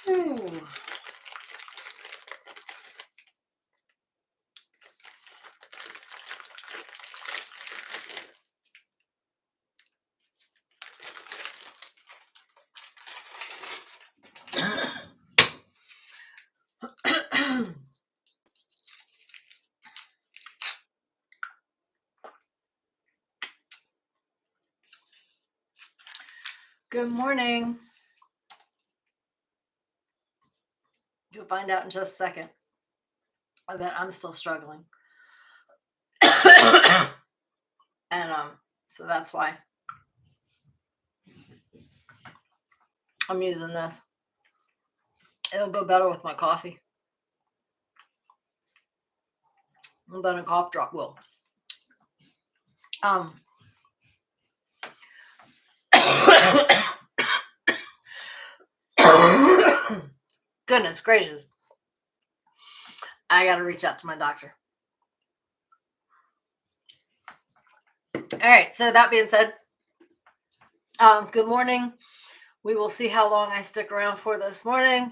Ooh. Good morning. You'll find out in just a second that I'm still struggling. And so that's why I'm using this. It'll go better with my coffee. And then a cough drop will. Goodness gracious. I got to reach out to my doctor. All right. So that being said, good morning. We will see how long I stick around for this morning.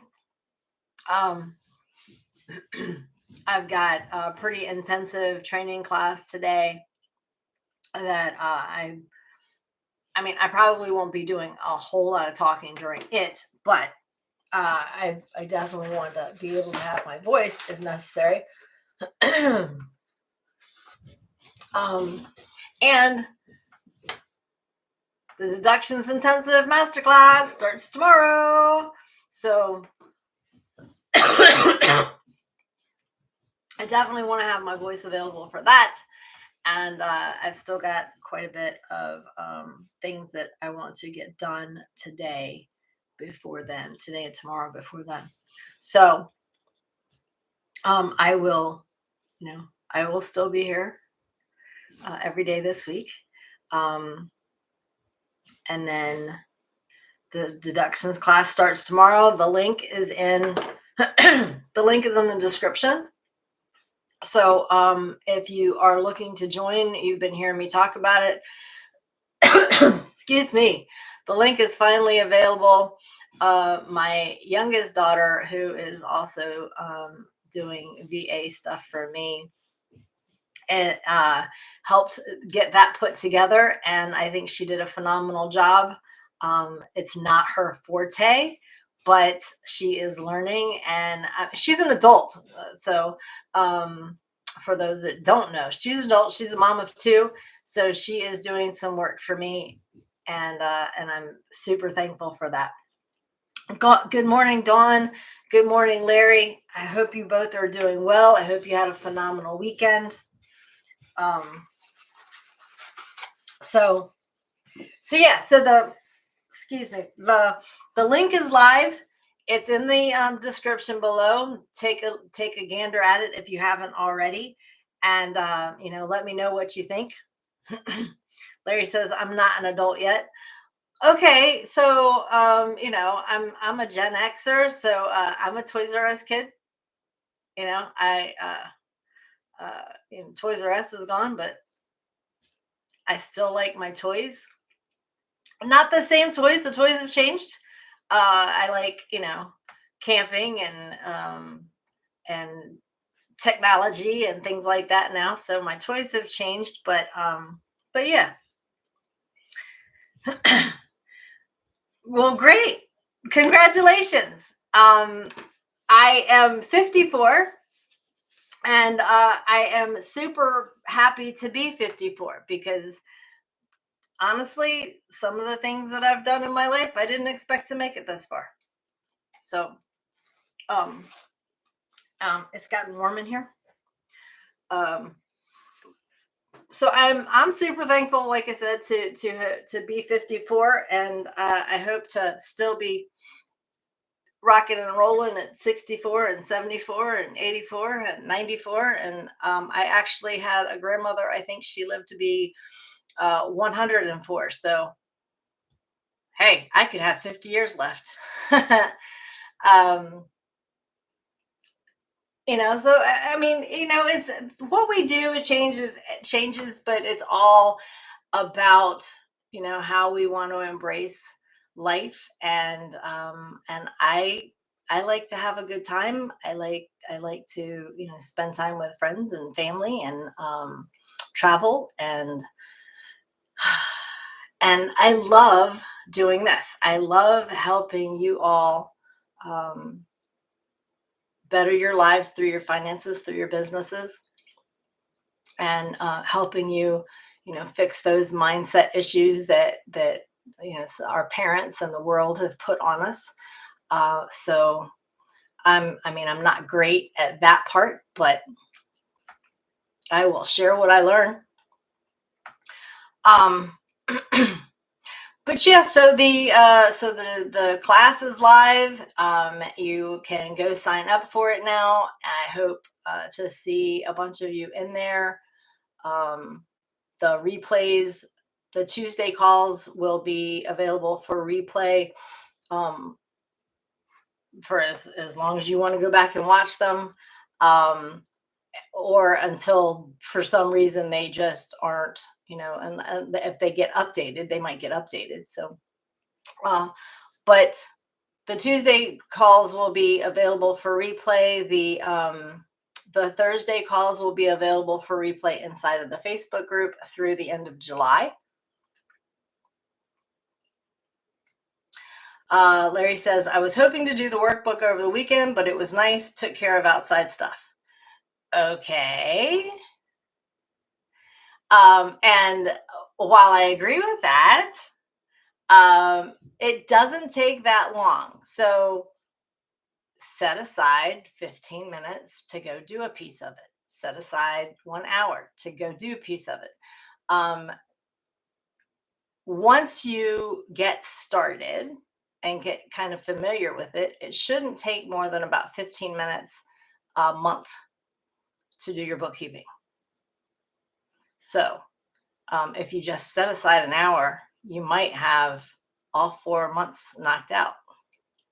I've got a pretty intensive training class today that I probably won't be doing a whole lot of talking during it, but I definitely want to be able to have my voice if necessary. And the Deductions Intensive Master Class starts tomorrow. So I definitely want to have my voice available for that. And I've still got quite a bit of things that I want to get done today and tomorrow before then. So I will still be here every day this week. And then the deductions class starts tomorrow. The link is in the description. So if you are looking to join, you've been hearing me talk about it. Excuse me. The link is finally available. My youngest daughter, who is also doing VA stuff for me, it helped get that put together, and I think she did a phenomenal job. It's not her forte, but she is learning, and she's an adult. So for those that don't know, she's an adult. She's a mom of 2, so she is doing some work for me, and I'm super thankful for that. Good morning, Dawn. Good morning, Larry. I hope you both are doing well. I hope you had a phenomenal weekend. So the link is live. It's in the description below. Take a gander at it if you haven't already, and let me know what you think. Larry says I'm not an adult yet. Okay, so I'm a Gen Xer, so I'm a Toys R Us kid. Toys R Us is gone, but I still like my toys. Not the same toys. The toys have changed. I like, camping and technology and things like that now. So my toys have changed, but yeah. Well, great. Congratulations. I am 54. And I am super happy to be 54 because honestly, some of the things that I've done in my life, I didn't expect to make it this far. So, it's gotten warm in here. So I'm super thankful, like I said, to be 54, and I hope to still be rocking and rolling at 64 and 74 and 84 and 94. And I actually had a grandmother, I think she lived to be 104. So, hey, I could have 50 years left. So I mean, it's what we do is changes, but it's all about how we want to embrace life, and I I like to have a good time. I like to, spend time with friends and family and travel and I love doing this. I love helping you all um, better your lives through your finances, through your businesses, and helping you, fix those mindset issues that our parents and the world have put on us. So I'm not great at that part, but I will share what I learn. Um, but yeah, so the class is live. You can go sign up for it now. I hope to see a bunch of you in there. Um, the replays, the Tuesday calls will be available for replay um, for as long as you want to go back and watch them. Or until for some reason they just aren't, and if they get updated, they might get updated. So, but the Tuesday calls will be available for replay. The Thursday calls will be available for replay inside of the Facebook group through the end of July. Larry says, I was hoping to do the workbook over the weekend, but it was nice. Took care of outside stuff. Okay. And while I agree with that, it doesn't take that long. So set aside 15 minutes to go do a piece of it. Set aside 1 hour to go do a piece of it. Once you get started and get kind of familiar with it, it shouldn't take more than about 15 minutes a month to do your bookkeeping. So if you just set aside an hour, you might have all 4 months knocked out.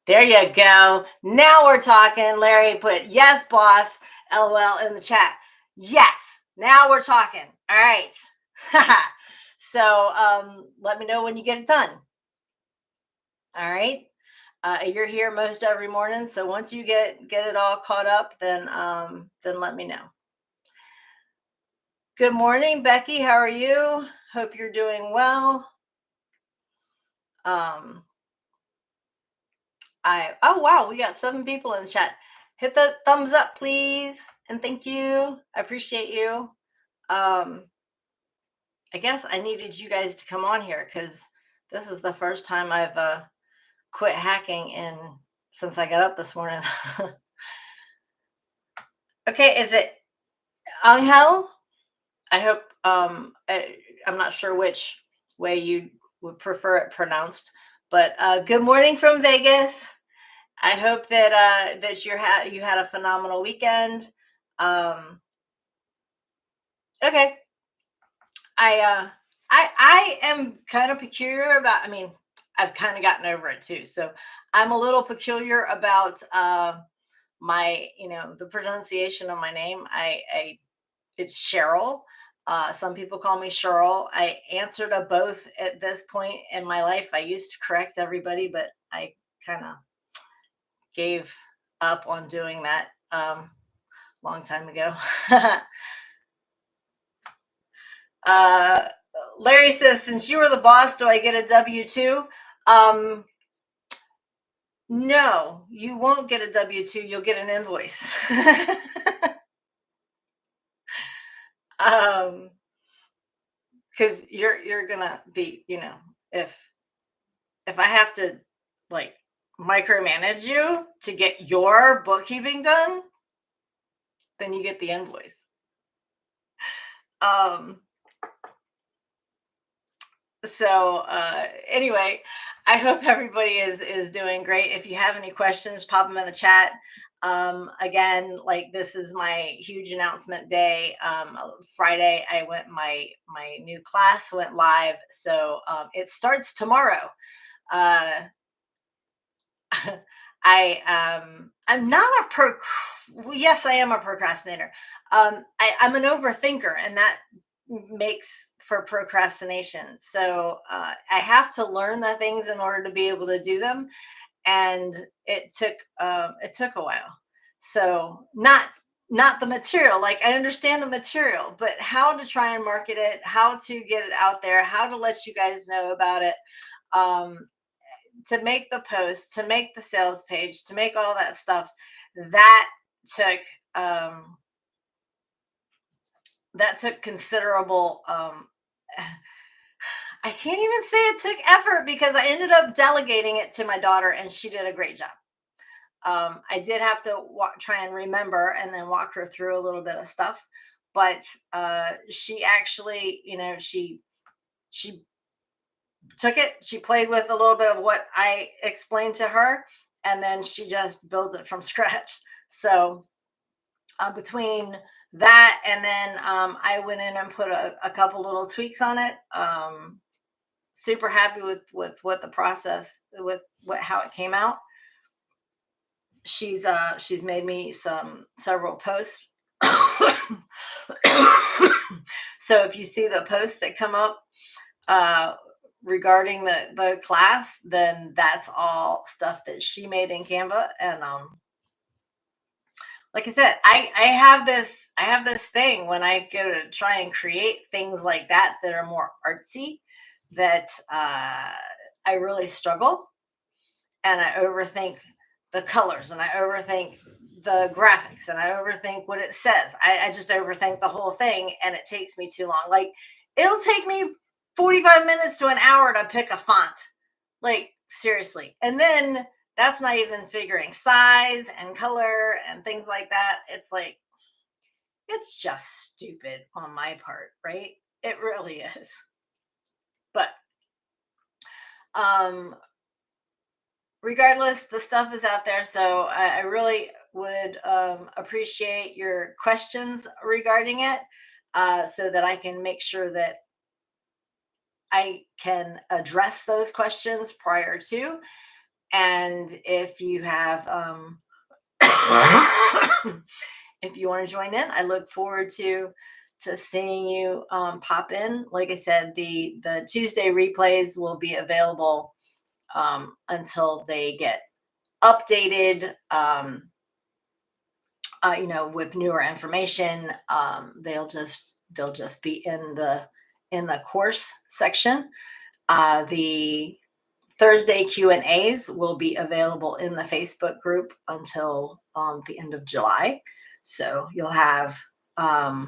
There you go. Now we're talking. Larry put, yes, boss, LOL in the chat. Yes, now we're talking. All right. So let me know when you get it done. All right. You're here most every morning. So once you get it all caught up, then let me know. Good morning, Becky. How are you? Hope you're doing well. Oh wow, we got 7 people in the chat. Hit the thumbs up, please, and thank you. I appreciate you. I guess I needed you guys to come on here because this is the first time I've quit hacking since I got up this morning. Okay, is it Angel? I hope I'm not sure which way you would prefer it pronounced, but good morning from Vegas. I hope that that you had a phenomenal weekend. Okay, I am kind of peculiar about. I mean, I've kind of gotten over it too. So I'm a little peculiar about my, the pronunciation of my name. It's Cheryl. Some people call me Cheryl. I answer to both at this point in my life. I used to correct everybody, but I kind of gave up on doing that long time ago. Larry says, since you were the boss, do I get a W-2? No, you won't get a W-2. You'll get an invoice. Because you're gonna be, if I have to like micromanage you to get your bookkeeping done, then you get the invoice. So anyway, I hope everybody is doing great. If you have any questions, pop them in the chat. Again, like, this is my huge announcement day. Friday, my new class went live, so it starts tomorrow. I'm not yes, I am a procrastinator. I'm an overthinker, and that makes for procrastination. So I have to learn the things in order to be able to do them. and it took a while. So not the material. Like, I understand the material, but how to try and market it, how to get it out there, how to let you guys know about it, um, to make the post, to make the sales page, to make all that stuff. That took um, that took considerable. I can't even say it took effort, because I ended up delegating it to my daughter, and she did a great job. I did have to try and remember and then walk her through a little bit of stuff, but she actually, she took it, she played with a little bit of what I explained to her, and then she just builds it from scratch. So between that and then I went in and put a couple little tweaks on it. Super happy with what the process, with how it came out. She's made me several posts. So if you see the posts that come up regarding the class, then that's all stuff that she made in Canva. And like I said, I have this thing when I go to try and create things like that are more artsy, that I really struggle, and I overthink the colors, and I overthink the graphics, and I overthink what it says. I just overthink the whole thing, and it takes me too long. Like, it'll take me 45 minutes to an hour to pick a font. Like, seriously. And then that's not even figuring size and color and things like that. It's like, it's just stupid on my part, right? It really is. But regardless, the stuff is out there. So I really would appreciate your questions regarding it, so that I can make sure that I can address those questions prior to. And if you have, if you want to join in, I look forward to seeing you pop in. Like I said, the Tuesday replays will be available until they get updated, with newer information. They'll just be in the course section. The Thursday Q&As will be available in the Facebook group until the end of July. So you'll have all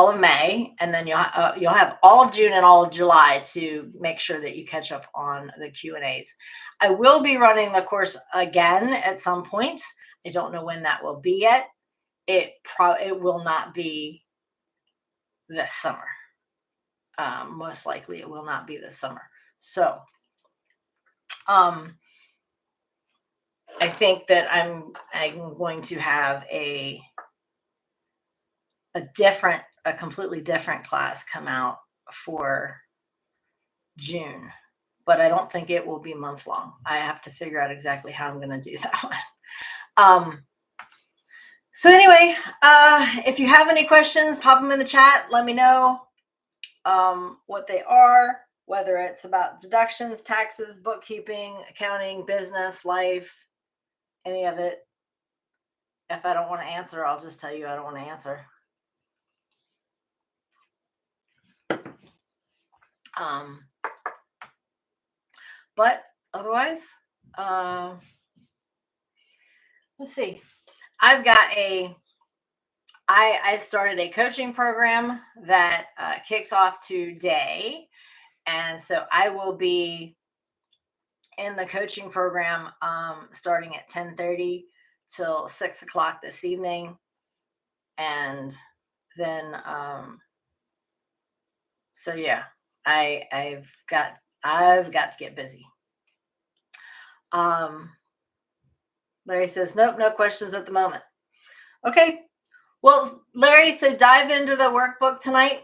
of May, and then you'll have all of June and all of July to make sure that you catch up on the Q&As. I will be running the course again at some point. I don't know when that will be yet. It will not be this summer. Most likely it will not be this summer. So I think that I'm going to have a completely different class come out for June, but I don't think it will be month long. I have to figure out exactly how I'm going to do that one. So anyway, if you have any questions, pop them in the chat. Let me know what they are, whether it's about deductions, taxes, bookkeeping, accounting, business, life, any of it. If I don't want to answer, I'll just tell you I don't want to answer. But otherwise, let's see. I started a coaching program that kicks off today. And so I will be in the coaching program starting at 10:30 till 6 o'clock this evening. And then, so yeah, I've got to get busy. Larry says, nope, no questions at the moment. Okay. Well, Larry, so dive into the workbook tonight.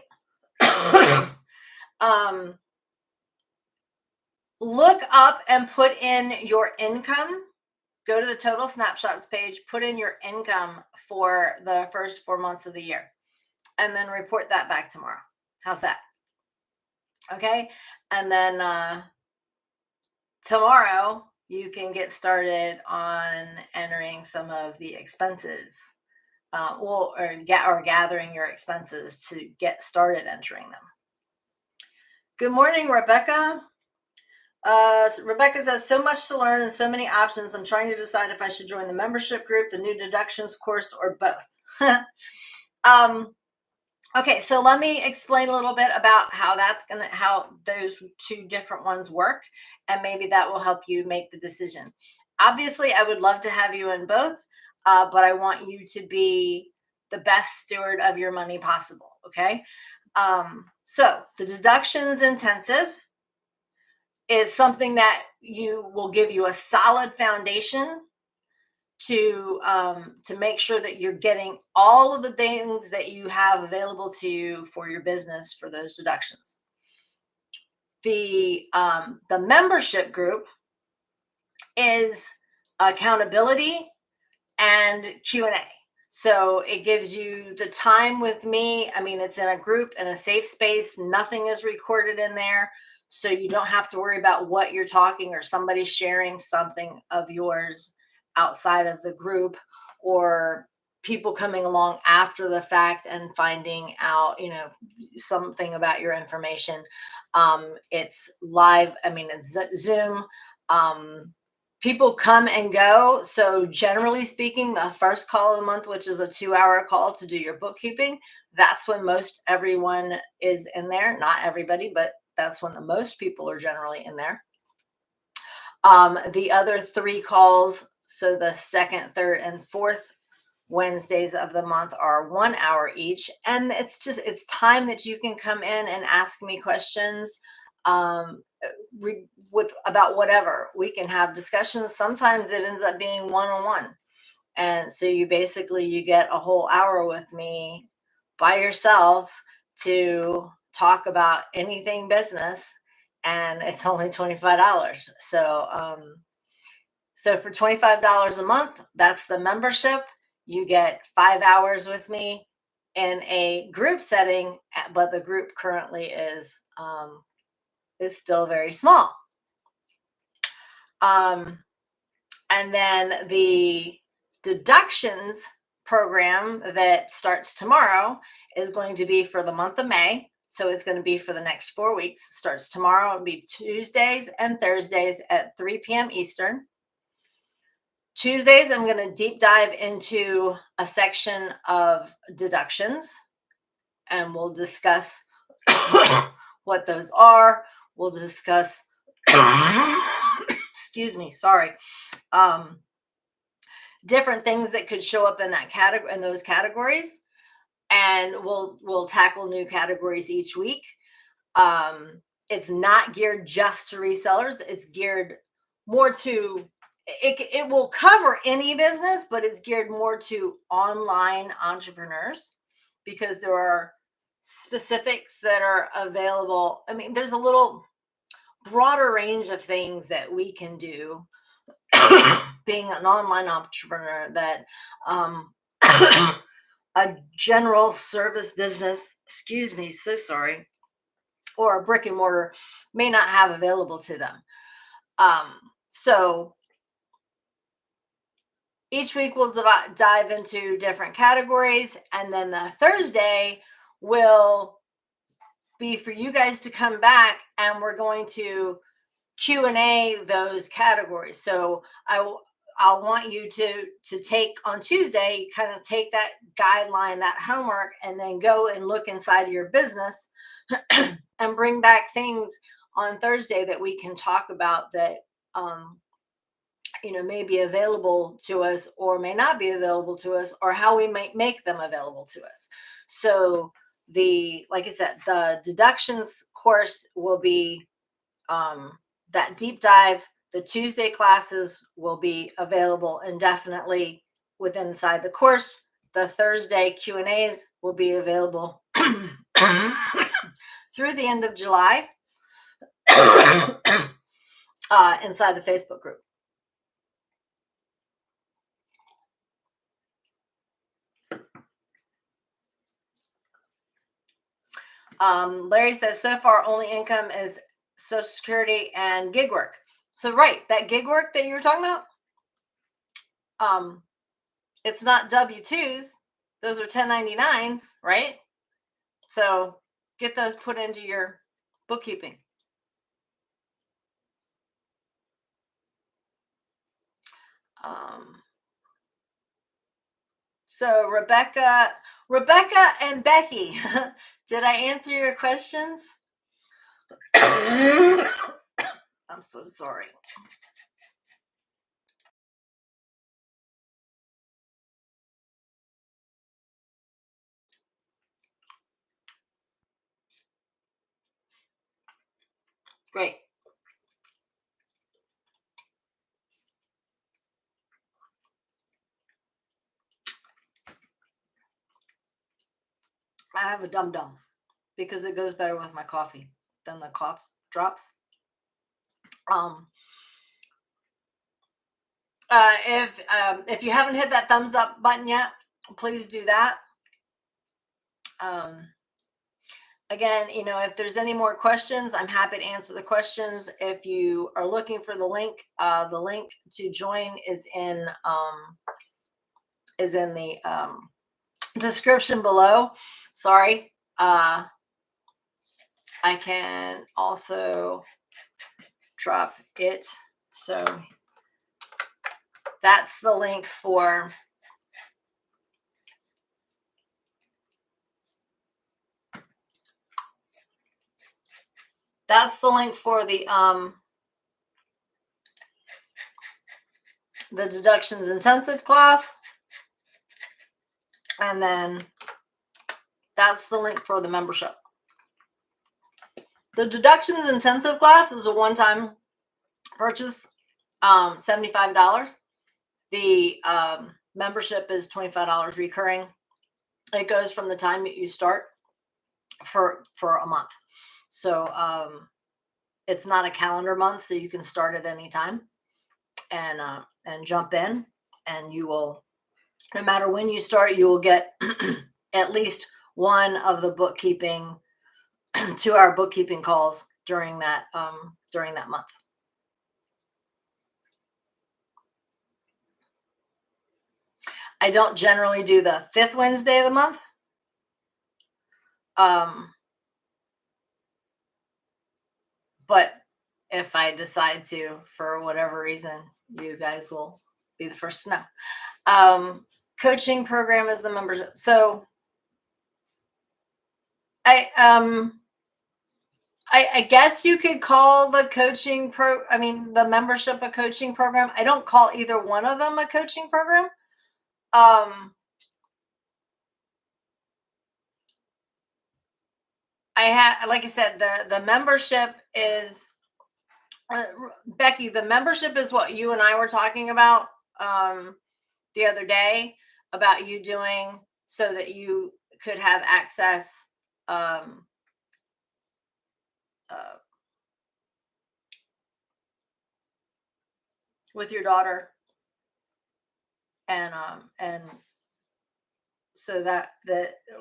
Look up and put in your income. Go to the total snapshots page, put in your income for the first 4 months of the year, and then report that back tomorrow. How's that? Okay. And then tomorrow you can get started on entering some of the expenses, or gathering your expenses to get started entering them. Good morning, Rebecca. Rebecca says, so much to learn and so many options. I'm trying to decide if I should join the membership group, the new deductions course, or both. Okay, so let me explain a little bit about how those two different ones work, and maybe that will help you make the decision. Obviously, I would love to have you in both, but I want you to be the best steward of your money possible, okay? So the Deductions Intensive is something that will give you a solid foundation to make sure that you're getting all of the things that you have available to you for your business for those deductions. The membership group is accountability and Q&A. So it gives you the time with me. I mean, it's in a group in a safe space. Nothing is recorded in there. So you don't have to worry about what you're talking or somebody sharing something of yours outside of the group, or people coming along after the fact and finding out, something about your information. It's live. I mean, it's Zoom. People come and go. So generally speaking, the first call of the month, which is a 2-hour call to do your bookkeeping, that's when most everyone is in there. Not everybody, but that's when the most people are generally in there. The other 3 calls, so the second, third, and fourth Wednesdays of the month, are 1 hour each. And it's time that you can come in and ask me questions about whatever. We can have discussions. Sometimes it ends up being one-on-one. And so you get a whole hour with me by yourself to talk about anything business, and it's only $25. So for $25 a month, that's the membership. You get 5 hours with me in a group setting, but the group currently is still very small. And then the deductions program that starts tomorrow is going to be for the month of May. So it's going to be for the next 4 weeks. It starts tomorrow. It'll be Tuesdays and Thursdays at 3 p.m. Eastern. Tuesdays, I'm going to deep dive into a section of deductions, and we'll discuss what those are. We'll discuss, excuse me, sorry, different things that could show up in that category, in those categories, and we'll tackle new categories each week. It's not geared just to resellers. It's geared more to it will cover any business, but it's geared more to online entrepreneurs, because there are specifics that are available. I mean, there's a little broader range of things that we can do being an online entrepreneur that a general service business, excuse me, so sorry, or a brick and mortar may not have available to them. So each week we'll dive into different categories, and then the Thursday will be for you guys to come back, and we're going to Q&A those categories. So I'll want you to take on Tuesday, kind of take that guideline, that homework, and then go and look inside of your business and bring back things on Thursday that we can talk about that may be available to us or may not be available to us, or how we might make them available to us. So like I said, the deductions course will be that deep dive. The Tuesday classes will be available indefinitely inside the course. The Thursday Q&As will be available through the end of July inside the Facebook group. Larry says, so far only income is Social Security and gig work. So right, that gig work that you were talking about, it's not W-2s. Those are 1099s, right? So get those put into your bookkeeping. So Rebecca and Becky, did I answer your questions? I'm so sorry. Great. I have a dum-dum because it goes better with my coffee than the cough drops. If you haven't hit that thumbs up button yet, please do that. Again, if there's any more questions, I'm happy to answer the questions. If you are looking for the link to join is in the description below. Sorry. I can also drop it. So that's the link for the Deductions Intensive Class. And then that's the link for the membership. The Deductions Intensive Class is a one-time purchase, $75. The membership is $25 recurring. It goes from the time that you start for a month. So it's not a calendar month, so you can start at any time and jump in, and you will, no matter when you start, you will get at least one of the bookkeeping 2-hour bookkeeping calls during that month. I don't generally do the 5th Wednesday of the month. But if I decide to, for whatever reason, you guys will be the first to know. Coaching program is the membership. So I guess you could call the the membership a coaching program. I don't call either one of them a coaching program. Like I said, the membership is, Becky, the membership is what you and I were talking about the other day, about you doing so that you could have access with your daughter, and so that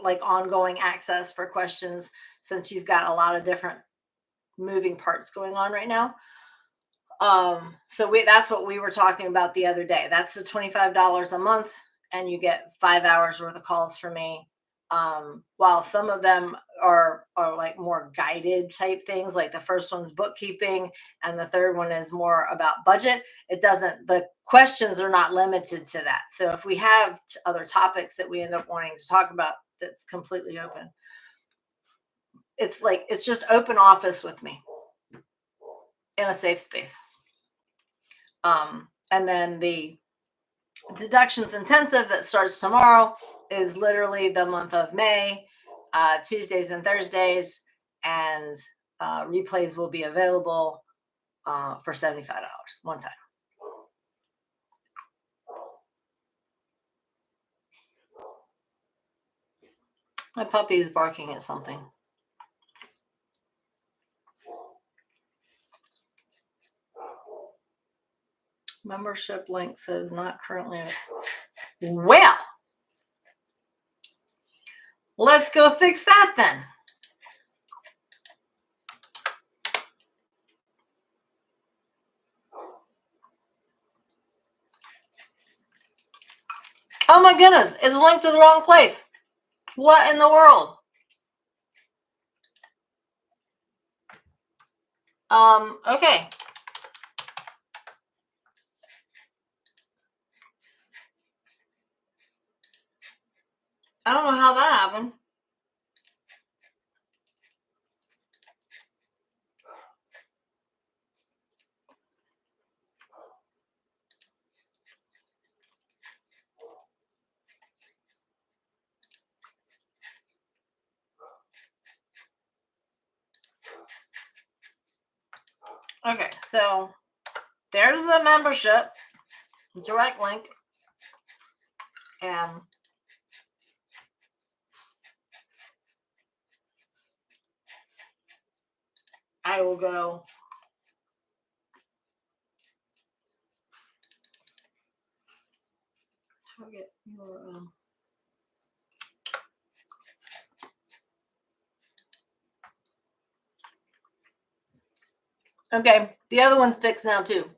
like ongoing access for questions, since you've got a lot of different moving parts going on right now. So that's what we were talking about the other day. That's the $25 a month, and you get 5 hours worth of calls from me. While some of them are like more guided type things, like the first one's bookkeeping and the third one is more about budget. The questions are not limited to that. So if we have other topics that we end up wanting to talk about, that's completely open. It's just open office with me in a safe space. And then the Deductions Intensive that starts tomorrow is literally the month of May, Tuesdays and Thursdays, and replays will be available for $75 one time. My puppy is barking at something. Membership link says not currently. Well, let's go fix that then. Oh my goodness, it's linked to the wrong place. What in the world? Okay. I don't know how that happened. Okay, so there's the membership direct link, and I will go target URL. Okay, the other one's fixed now too.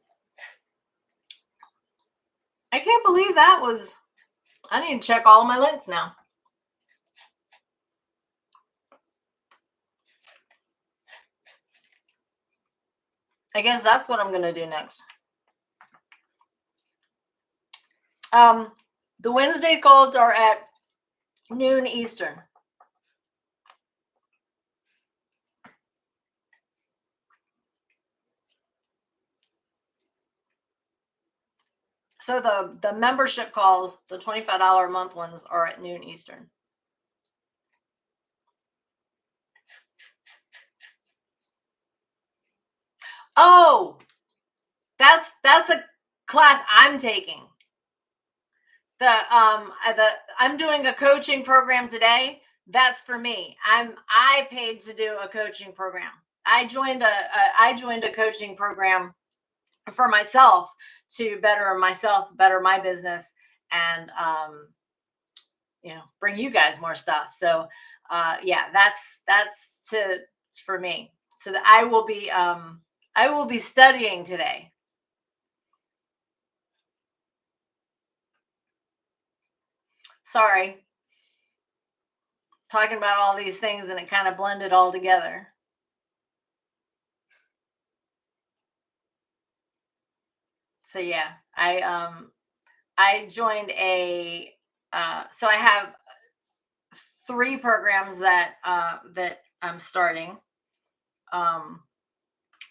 I can't believe that was, I need to check all of my links now. I guess that's what I'm going to do next. The Wednesday calls are at noon Eastern. So the membership calls, the $25 a month ones, are at noon Eastern. Oh, that's a class I'm taking. I'm doing a coaching program today. That's for me. I paid to do a coaching program. I joined a coaching program for myself to better myself, better my business, and bring you guys more stuff. So yeah, that's for me. So that I will be studying today. Sorry, talking about all these things and it kind of blended all together. So yeah, I joined so I have 3 programs that I'm starting.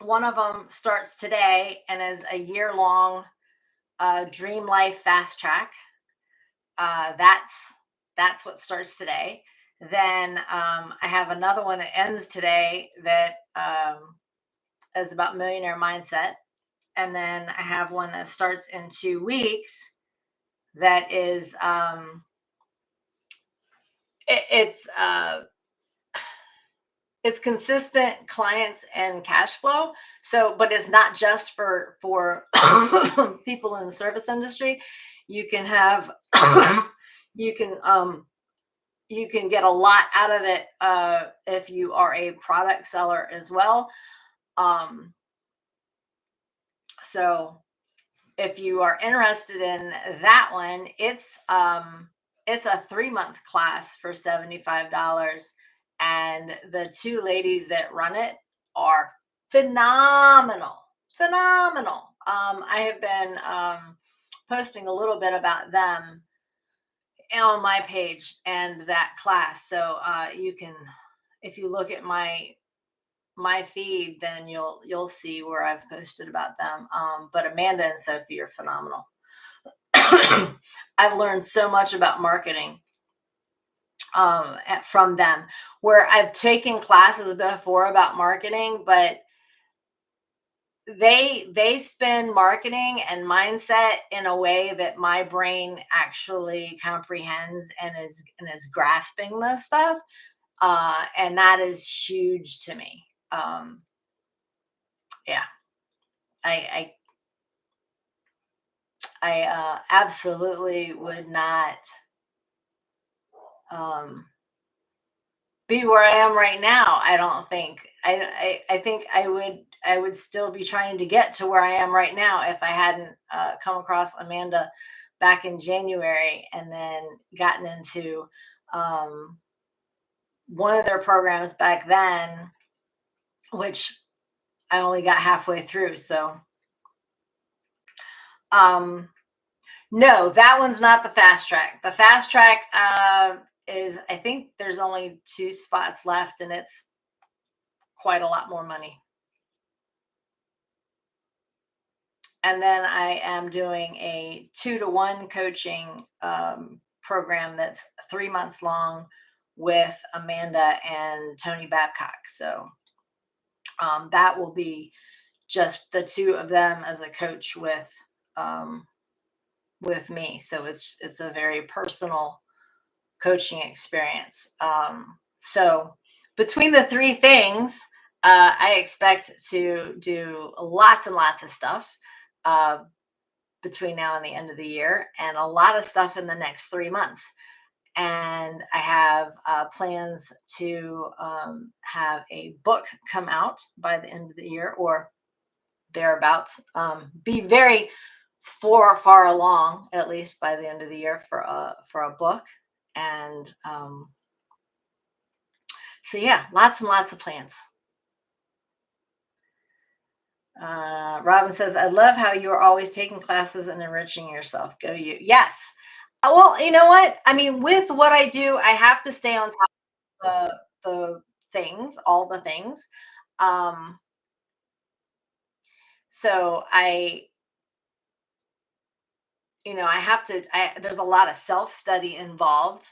One of them starts today and is a year-long Dream Life Fast Track. That's what starts today. Then I have another one that ends today that is about millionaire mindset. And then I have one that starts in 2 weeks that is it's consistent clients and cash flow. So, but it's not just for people in the service industry. You can have you can get a lot out of it if you are a product seller as well. So if you are interested in that one, it's a 3-month class for $75, and the 2 ladies that run it are phenomenal. I have been posting a little bit about them on my page and that class. So you can, if you look at my feed, then you'll see where I've posted about them. But Amanda and Sophie are phenomenal. I've learned so much about marketing from them, where I've taken classes before about marketing, but they spin marketing and mindset in a way that my brain actually comprehends and is grasping this stuff, and that is huge to me. Yeah, I absolutely would not be where I am right now. I don't think. I think I would still be trying to get to where I am right now if I hadn't come across Amanda back in January, and then gotten into one of their programs back then, which I only got halfway through. So, no, that one's not the fast track. The fast track is, I think there's only 2 spots left, and it's quite a lot more money. And then I am doing a 2-to-1 coaching program that's 3 months long with Amanda and Tony Babcock. So that will be just the 2 of them as a coach with me. So it's a very personal coaching experience. So between the 3 things, I expect to do lots and lots of stuff between now and the end of the year, and a lot of stuff in the next 3 months. And I have plans to have a book come out by the end of the year or thereabouts. Be very far along, at least by the end of the year, for a book. And so yeah, lots and lots of plans. Robin says, I love how you are always taking classes and enriching yourself. Go you. Yes. Well, you know what? I mean, with what I do, I have to stay on top of the things, all the things. So I have to, there's a lot of self-study involved.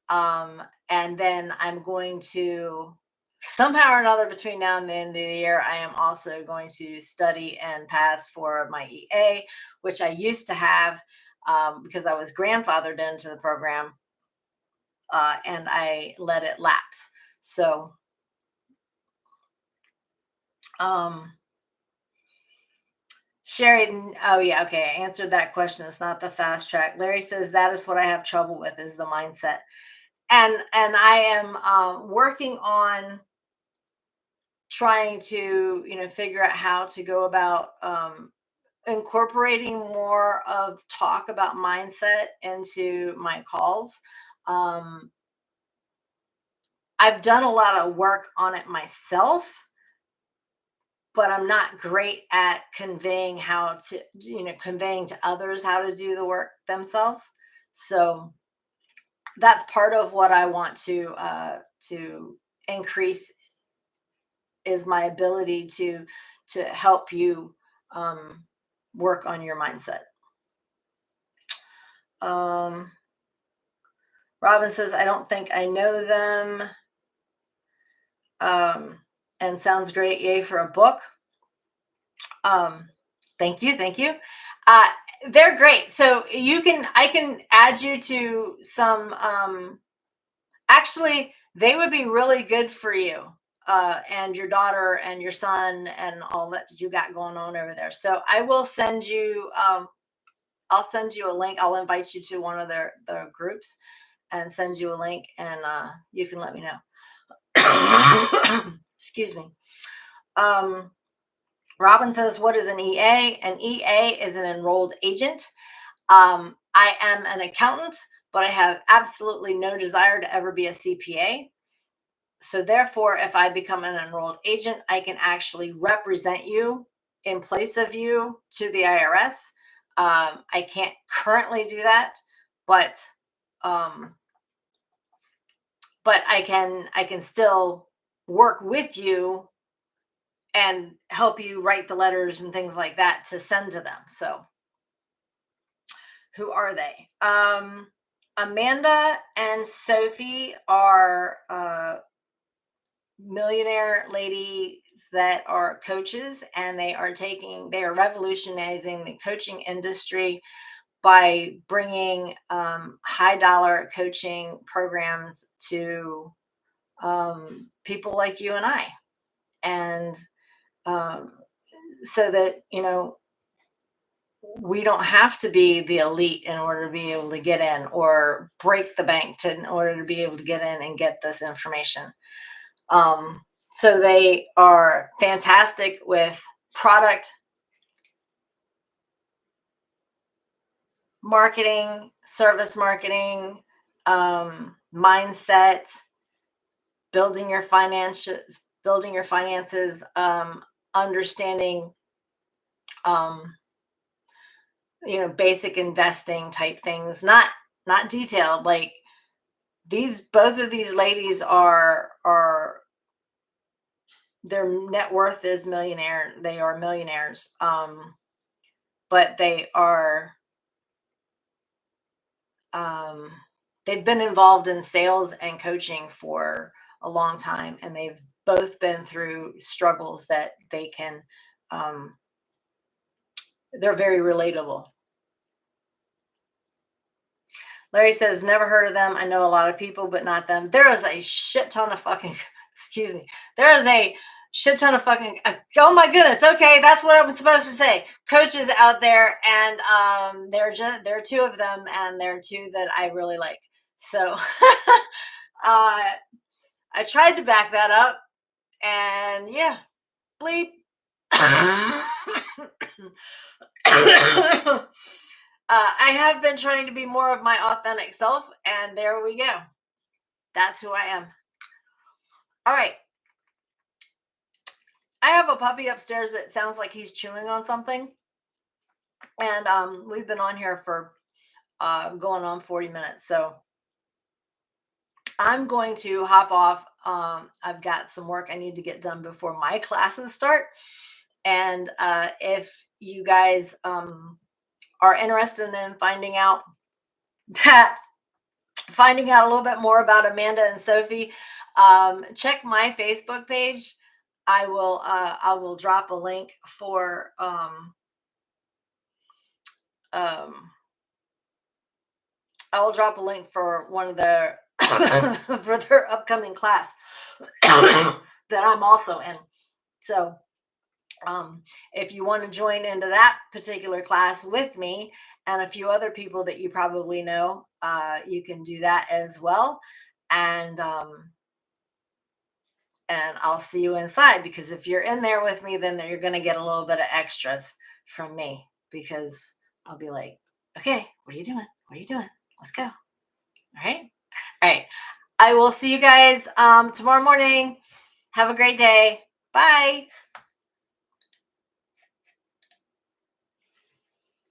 And then I'm going to, somehow or another, between now and the end of the year, I am also going to study and pass for my EA, which I used to have because I was grandfathered into the program, and I let it lapse. So, Sherry, oh yeah, okay, I answered that question. It's not the fast track. Larry says that is what I have trouble with, is the mindset. And I am working on trying to figure out how to go about incorporating more of talk about mindset into my calls. I've done a lot of work on it myself, but I'm not great at conveying conveying to others how to do the work themselves. So that's part of what I want to increase, is my ability to help you work on your mindset. Robin says, I don't think I know them. And sounds great. Yay for a book. Thank you. They're great. So I can add you to some, actually, they would be really good for you, and your daughter and your son and all that you got going on over there. So I will send you, I'll send you a link. I'll invite you to one of their groups and send you a link, and you can let me know. Excuse me. Robin says, what is an EA? An EA is an enrolled agent. I am an accountant, but I have absolutely no desire to ever be a CPA. So therefore, if I become an enrolled agent, I can actually represent you in place of you to the IRS. I can't currently do that, but I can still work with you and help you write the letters and things like that to send to them. So who are they? Amanda and Sophie are millionaire ladies that are coaches, and they are revolutionizing the coaching industry by bringing high dollar coaching programs to people like you and I. And so that, we don't have to be the elite in order to be able to get in, or break the bank in order to be able to get in and get this information. So they are fantastic with product marketing, service marketing, mindset, building your finances, understanding, um, basic investing type things, not detailed. Like both of these ladies are their net worth is millionaire. They are millionaires. But they are, um, they've been involved in sales and coaching for a long time, and they've both been through struggles that um, they're very relatable. Larry says, never heard of them. I know a lot of people, but not them. There is a shit ton of fucking, excuse me. There is a shit ton of fucking, oh my goodness. Okay. That's what I was supposed to say. Coaches out there. And there are two of them, and there are two that I really like. So I tried to back that up, and yeah, bleep. I have been trying to be more of my authentic self, and there we go. That's who I am. All right. I have a puppy upstairs that sounds like he's chewing on something. And we've been on here for going on 40 minutes. So I'm going to hop off. I've got some work I need to get done before my classes start. And if you guys are interested in finding out a little bit more about Amanda and Sophie, check my Facebook page. I will drop a link for I will drop a link for one of their for their upcoming class that I'm also in. So if you want to join into that particular class with me and a few other people that you probably know, you can do that as well. And I'll see you inside, because if you're in there with me, then you're going to get a little bit of extras from me, because I'll be like, okay, what are you doing? What are you doing? Let's go. All right. All right. I will see you guys tomorrow morning. Have a great day. Bye.